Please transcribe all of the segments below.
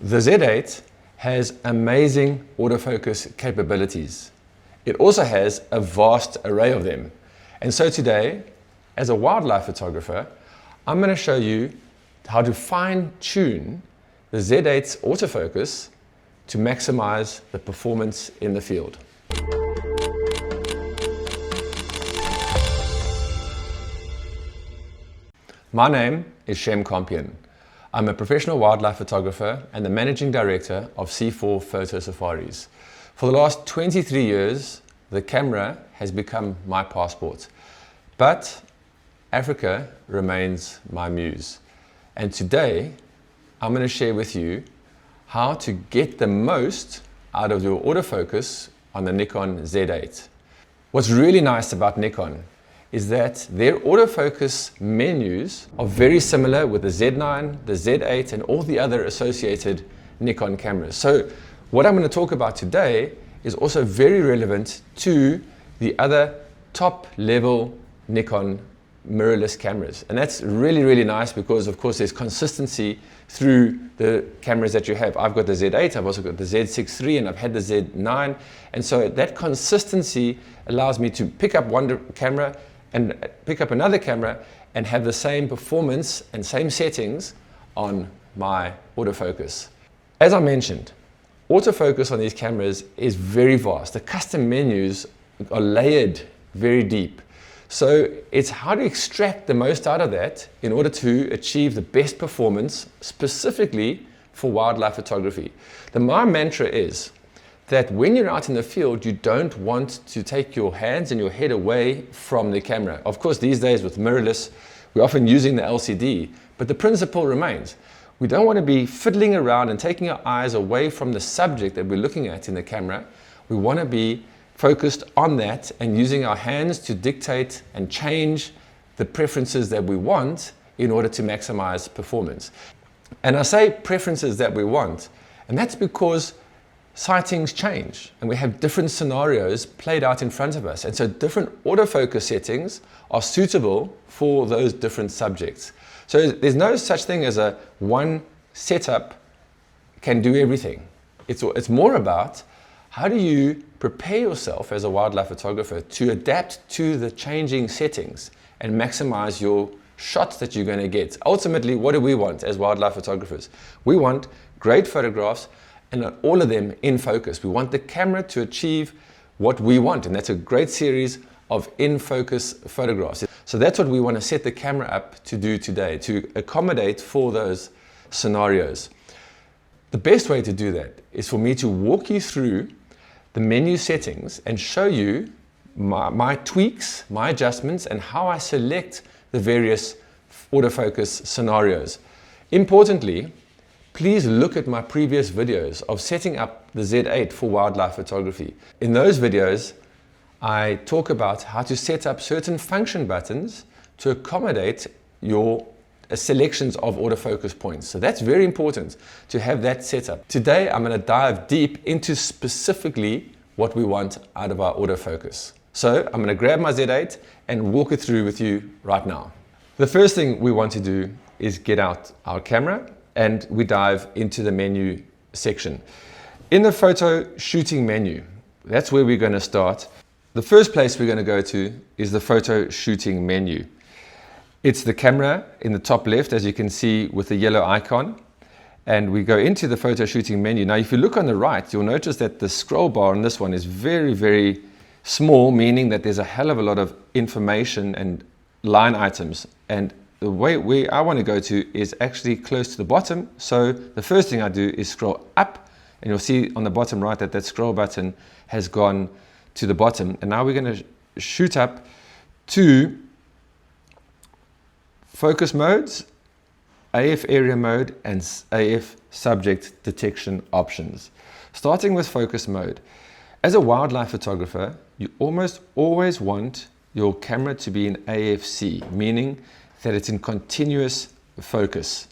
The Z8 has amazing autofocus capabilities. It also has a vast array of them. And so today, as a wildlife photographer, I'm going to show you how to fine-tune the Z8's autofocus to maximize the performance in the field. My name is Shem Kompian. I'm a professional wildlife photographer and the managing director of C4 Photo Safaris. For the last 23 years, the camera has become my passport. But Africa remains my muse. And today, I'm going to share with you how to get the most out of your autofocus on the Nikon Z8. What's really nice about Nikon is that their autofocus menus are very similar with the Z9, the Z8, and all the other associated Nikon cameras. So what I'm going to talk about today is also very relevant to the other top-level Nikon mirrorless cameras. And that's really, really nice because, of course, there's consistency through the cameras that you have. I've got the Z8, I've also got the Z6 III, and I've had the Z9. And so that consistency allows me to pick up one camera and pick up another camera and have the same performance and same settings on my autofocus. As I mentioned, autofocus on these cameras is very vast. The custom menus are layered very deep. So it's how to extract the most out of that in order to achieve the best performance specifically for wildlife photography. My mantra is that when you're out in the field, you don't want to take your hands and your head away from the camera. Of course, these days with mirrorless, we're often using the LCD, but the principle remains. We don't want to be fiddling around and taking our eyes away from the subject that we're looking at in the camera. We want to be focused on that and using our hands to dictate and change the preferences that we want in order to maximize performance. And I say preferences that we want, and that's because sightings change and we have different scenarios played out in front of us. And so different autofocus settings are suitable for those different subjects. So there's no such thing as a one setup can do everything. It's more about how do you prepare yourself as a wildlife photographer to adapt to the changing settings and maximize your shots that you're going to get. Ultimately, what do we want as wildlife photographers? We want great photographs and all of them in focus. We want the camera to achieve what we want, and that's a great series of in-focus photographs. So that's what we want to set the camera up to do today, to accommodate for those scenarios. The best way to do that is for me to walk you through the menu settings and show you my tweaks, my adjustments, and how I select the various autofocus scenarios. Importantly, please look at my previous videos of setting up the Z8 for wildlife photography. In those videos, I talk about how to set up certain function buttons to accommodate your selections of autofocus points. So that's very important to have that set up. Today, I'm going to dive deep into specifically what we want out of our autofocus. So I'm going to grab my Z8 and walk it through with you right now. The first thing we want to do is get out our camera and we dive into the menu section. In the photo shooting menu, that's where we're going to start. The first place we're going to go to is the photo shooting menu. It's the camera in the top left, as you can see with the yellow icon. And we go into the photo shooting menu. Now, if you look on the right, you'll notice that the scroll bar on this one is very, very small, meaning that there's a hell of a lot of information and line items. And the way I want to go to is actually close to the bottom. So the first thing I do is scroll up, and you'll see on the bottom right that that scroll button has gone to the bottom. And now we're going to shoot up to focus modes, AF area mode, and AF subject detection options. Starting with focus mode. As a wildlife photographer, you almost always want your camera to be in AFC, meaning that it's in continuous focus.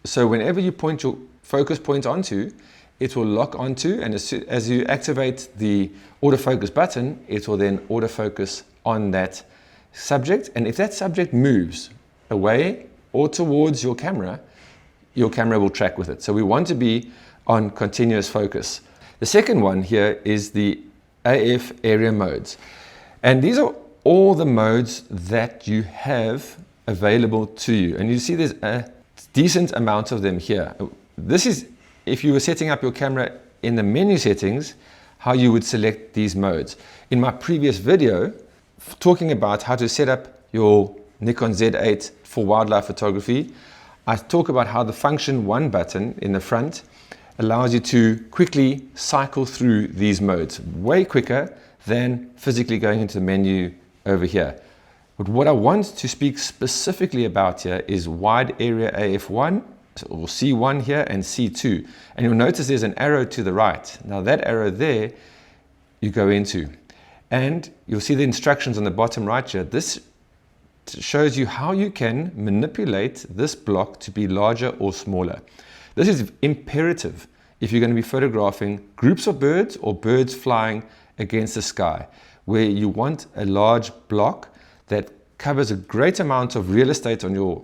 So whenever you point your focus point onto, it will lock onto, and as you activate the autofocus button, it will then autofocus on that subject. And if that subject moves away or towards your camera, your camera will track with it. So we want to be on continuous focus. The second one here is the AF area modes. And these are all the modes that you have available to you. And you see there's a decent amount of them here. This is, if you were setting up your camera in the menu settings, how you would select these modes. In my previous video, talking about how to set up your Nikon Z8 for wildlife photography, I talk about how the function 1 button in the front allows you to quickly cycle through these modes, way quicker than physically going into the menu over here. But what I want to speak specifically about here is wide area AF1, or C1 here, and C2. And you'll notice there's an arrow to the right. Now that arrow there, you go into. And you'll see the instructions on the bottom right here. This shows you how you can manipulate this block to be larger or smaller. This is imperative if you're going to be photographing groups of birds or birds flying against the sky, where you want a large block that covers a great amount of real estate on your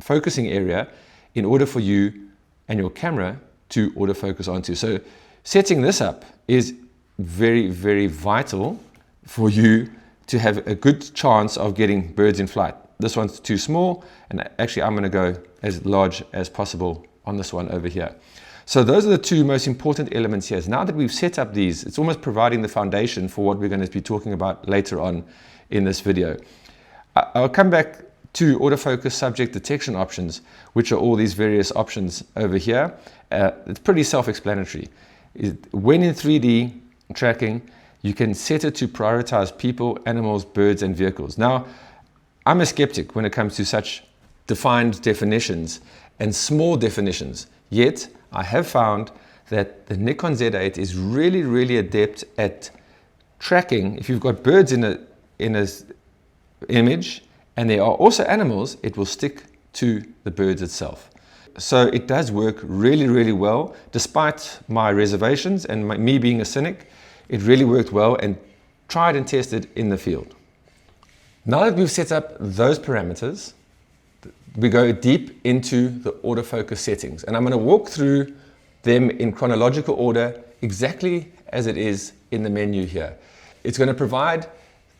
focusing area in order for you and your camera to autofocus onto. So setting this up is very, very vital for you to have a good chance of getting birds in flight. This one's too small, and actually I'm going to go as large as possible on this one over here. So those are the two most important elements here. Now that we've set up these, it's almost providing the foundation for what we're going to be talking about later on in this video. I'll come back to autofocus subject detection options, which are all these various options over here. It's pretty self-explanatory. When in 3D tracking, you can set it to prioritize people, animals, birds, and vehicles. Now, I'm a skeptic when it comes to such defined definitions and small definitions, yet I have found that the Nikon Z8 is really, really adept at tracking. If you've got birds in a image and there are also animals, it will stick to the birds itself. So it does work really, really well. Despite my reservations and me being a cynic, it really worked well and tried and tested in the field. Now that we've set up those parameters, we go deep into the autofocus settings, and I'm going to walk through them in chronological order exactly as it is in the menu here. It's going to provide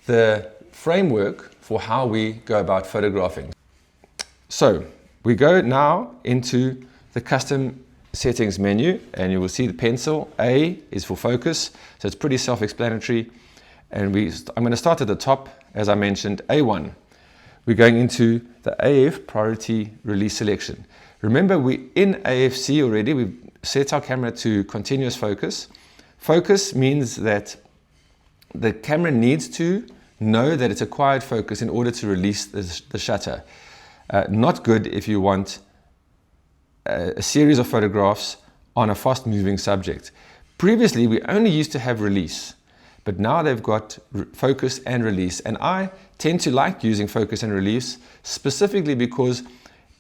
the framework for how we go about photographing. So we go now into the custom settings menu, and you will see the pencil. A is for focus, so it's pretty self-explanatory. And I'm going to start at the top, as I mentioned, A1. We're going into the AF priority release selection. Remember, we're in AFC already. We've set our camera to continuous focus. Focus means that the camera needs to know that it's acquired focus in order to release the shutter. Not good if you want a series of photographs on a fast moving subject. Previously, we only used to have release, but now they've got focus and release. And I tend to like using focus and release specifically because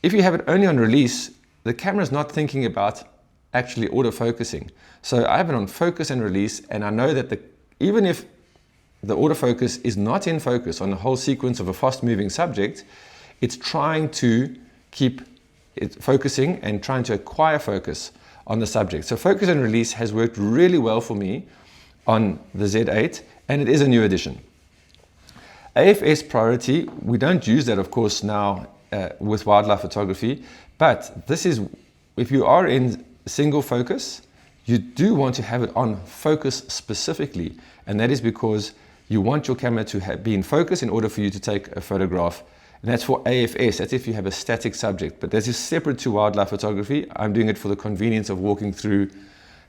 if you have it only on release, the camera's not thinking about actually autofocusing. So I have it on focus and release, and I know that even if the autofocus is not in focus on the whole sequence of a fast moving subject, it's trying to keep it focusing and trying to acquire focus on the subject. So focus and release has worked really well for me on the Z8, and it is a new addition. AFS priority, we don't use that of course now with wildlife photography, but this is, if you are in single focus, you do want to have it on focus specifically, and that is because you want your camera to be in focus in order for you to take a photograph. And that's for AFS, that's if you have a static subject, but this is separate to wildlife photography. I'm doing it for the convenience of walking through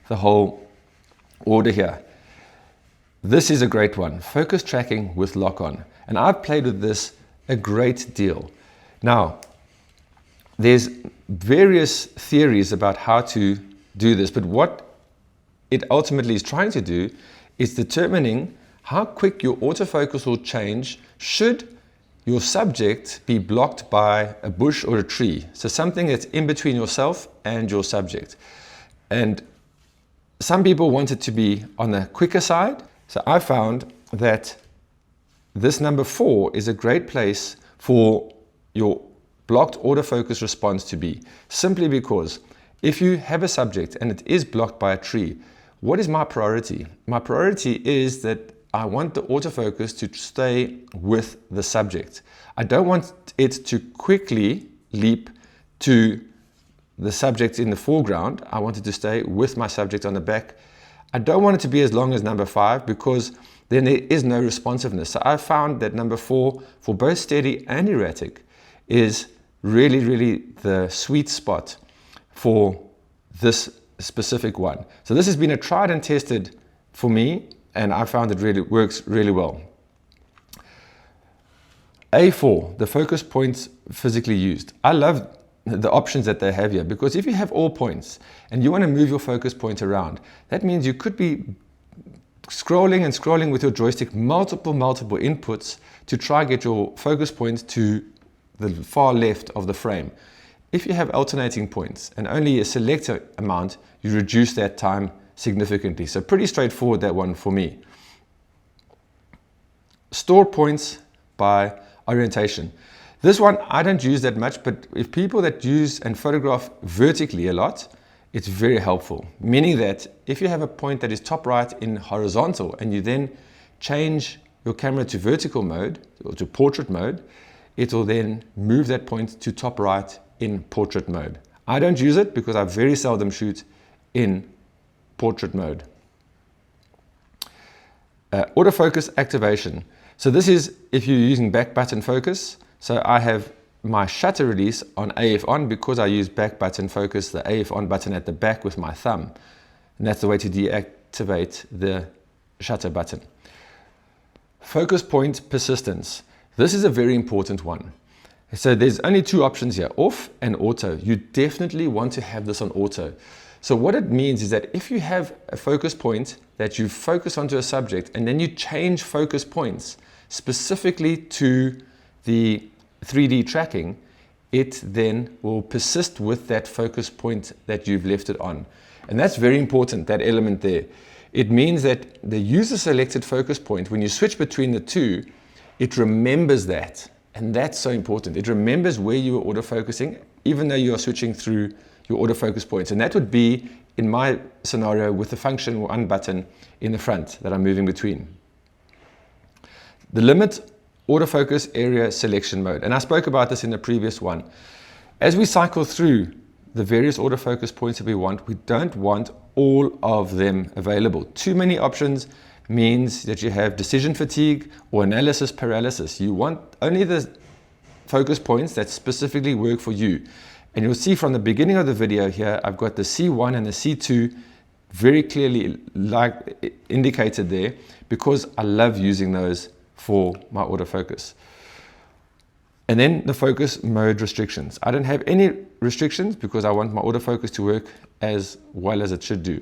the whole order here. This is a great one, focus tracking with lock-on. And I've played with this a great deal. Now, there's various theories about how to do this, but what it ultimately is trying to do is determining how quick your autofocus will change should your subject be blocked by a bush or a tree. So something that's in between yourself and your subject. And some people want it to be on the quicker side. So I found that this number 4 is a great place for your blocked autofocus response to be? Simply because if you have a subject and it is blocked by a tree, what is my priority? My priority is that I want the autofocus to stay with the subject. I don't want it to quickly leap to the subject in the foreground. I want it to stay with my subject on the back. I don't want it to be as long as number 5 because then there is no responsiveness. So I found that number 4 for both steady and erratic is really the sweet spot for this specific one. So this has been a tried and tested for me, and I found it really works really well. A4, the focus points physically used. I love the options that they have here, because if you have all points and you want to move your focus point around, that means you could be scrolling and scrolling with your joystick multiple inputs to try get your focus point to the far left of the frame. If you have alternating points and only a selected amount, you reduce that time significantly. So pretty straightforward, that one for me. Store points by orientation. This one I don't use that much, but if people that use and photograph vertically a lot, it's very helpful. Meaning that if you have a point that is top right in horizontal and you then change your camera to vertical mode or to portrait mode, it will then move that point to top right in portrait mode. I don't use it because I very seldom shoot in portrait mode. Autofocus activation. So this is if you're using back button focus. So I have my shutter release on AF on because I use back button focus, the AF on button at the back with my thumb. And that's the way to deactivate the shutter button. Focus point persistence. This is a very important one. So there's only 2 options here, off and auto. You definitely want to have this on auto. So what it means is that if you have a focus point that you focus onto a subject and then you change focus points specifically to the 3D tracking, it then will persist with that focus point that you've left it on. And that's very important, that element there. It means that the user selected focus point, when you switch between the 2, it remembers that. And that's so important. It remembers where you were autofocusing, even though you are switching through your autofocus points. And that would be, in my scenario, with the function 1 button in the front that I'm moving between. The limit autofocus area selection mode. And I spoke about this in the previous one. As we cycle through the various autofocus points that we don't want all of them available. Too many options means that you have decision fatigue or analysis paralysis. You want only the focus points that specifically work for you. And you'll see from the beginning of the video here, I've got the C1 and the C2 very clearly indicated there because I love using those for my autofocus. And then the focus mode restrictions. I don't have any restrictions because I want my autofocus to work as well as it should do.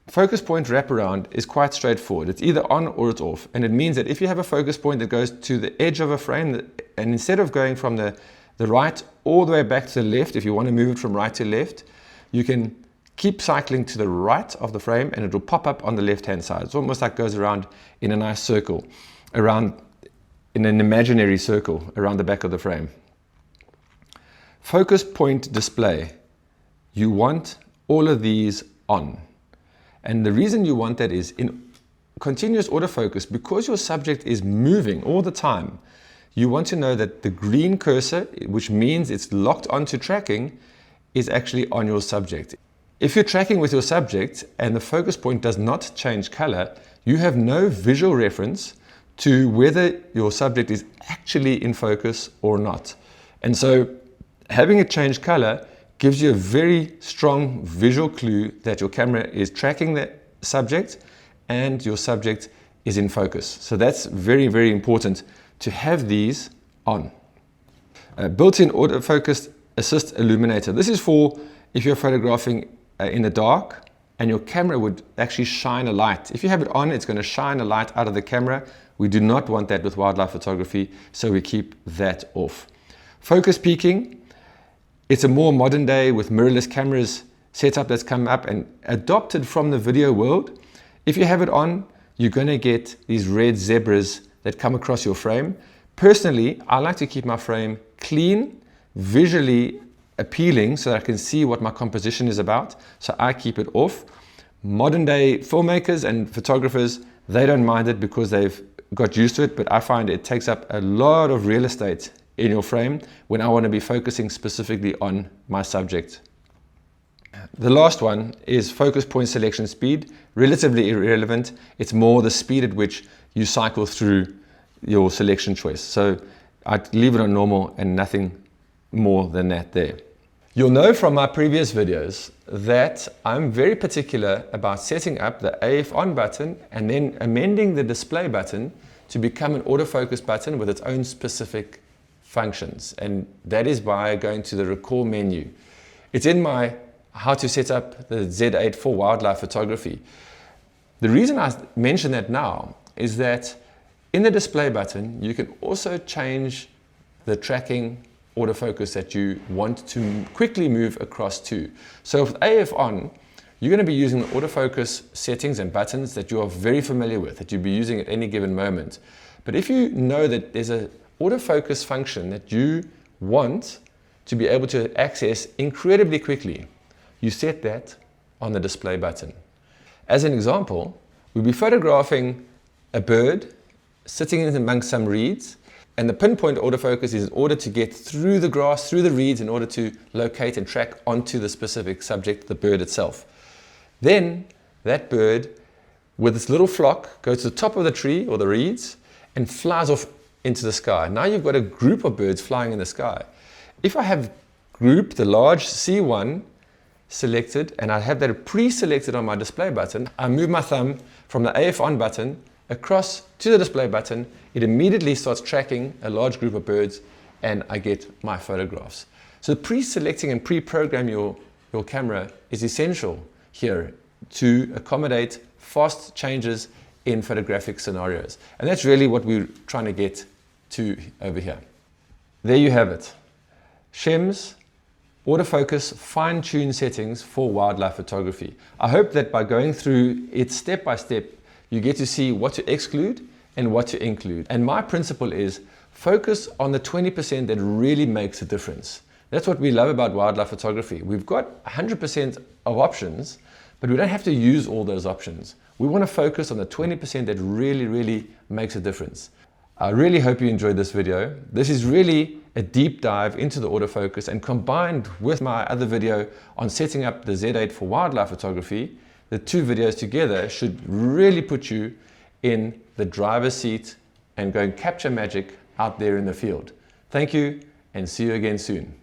Focus point wraparound is quite straightforward. It's either on or it's off. And it means that if you have a focus point that goes to the edge of a frame, and instead of going from the right all the way back to the left, if you want to move it from right to left, you can keep cycling to the right of the frame and it will pop up on the left-hand side. It's almost like it goes around in a nice circle, in an imaginary circle around the back of the frame. Focus point display. You want all of these on. And the reason you want that is in continuous autofocus, because your subject is moving all the time, you want to know that the green cursor, which means it's locked onto tracking, is actually on your subject. If you're tracking with your subject and the focus point does not change color, you have no visual reference to whether your subject is actually in focus or not. And so having it change color gives you a very strong visual clue that your camera is tracking the subject and your subject is in focus. So that's very important to have these on. Built-in autofocus assist illuminator. This is for if you're photographing in the dark and your camera would actually shine a light. If you have it on, it's going to shine a light out of the camera. We do not want that with wildlife photography, so we keep that off. Focus peaking. It's a more modern day with mirrorless cameras setup that's come up and adopted from the video world. If you have it on, you're going to get these red zebras that come across your frame. Personally, I like to keep my frame clean visually appealing so that I can see what my composition is about. So I keep it off. Modern day filmmakers and photographers, they don't mind it because they've got used to it, but I find it takes up a lot of real estate in your frame when I want to be focusing specifically on my subject. The last one is focus point selection speed. Relatively irrelevant. It's more the speed at which you cycle through your selection choice. So I'd leave it on normal and nothing more than that there. You'll know from my previous videos that I'm very particular about setting up the AF on button and then amending the display button to become an autofocus button with its own specific functions. And that is by going to the recall menu. It's in my how to set up the Z8 for wildlife photography. The reason I mention that now is that in the display button, you can also change the tracking autofocus that you want to quickly move across to. So with AF on, you're going to be using the autofocus settings and buttons that you are very familiar with, that you'll be using at any given moment. But if you know that there's an autofocus function that you want to be able to access incredibly quickly, you set that on the display button. As an example, we'll be photographing a bird sitting amongst some reeds, and the pinpoint autofocus is in order to get through the grass, through the reeds, in order to locate and track onto the specific subject, the bird itself. Then that bird, with its little flock, goes to the top of the tree or the reeds and flies off into the sky. Now you've got a group of birds flying in the sky. If I have grouped the large C1 selected and I have that pre-selected on my display button, I move my thumb from the AF on button across to the display button. It immediately starts tracking a large group of birds and I get my photographs. So pre-selecting and pre-program your camera is essential here to accommodate fast changes in photographic scenarios. And that's really what we're trying to get to over here. There you have it. Shem's autofocus fine-tune settings for wildlife photography. I hope that by going through it step by step, you get to see what to exclude and what to include. And my principle is focus on the 20% that really makes a difference. That's what we love about wildlife photography. We've got 100% of options, but we don't have to use all those options. We want to focus on the 20% that really, really makes a difference. I really hope you enjoyed this video. This is really a deep dive into the autofocus, and combined with my other video on setting up the Z8 for wildlife photography, the two videos together should really put you in the driver's seat and go and capture magic out there in the field. Thank you and see you again soon.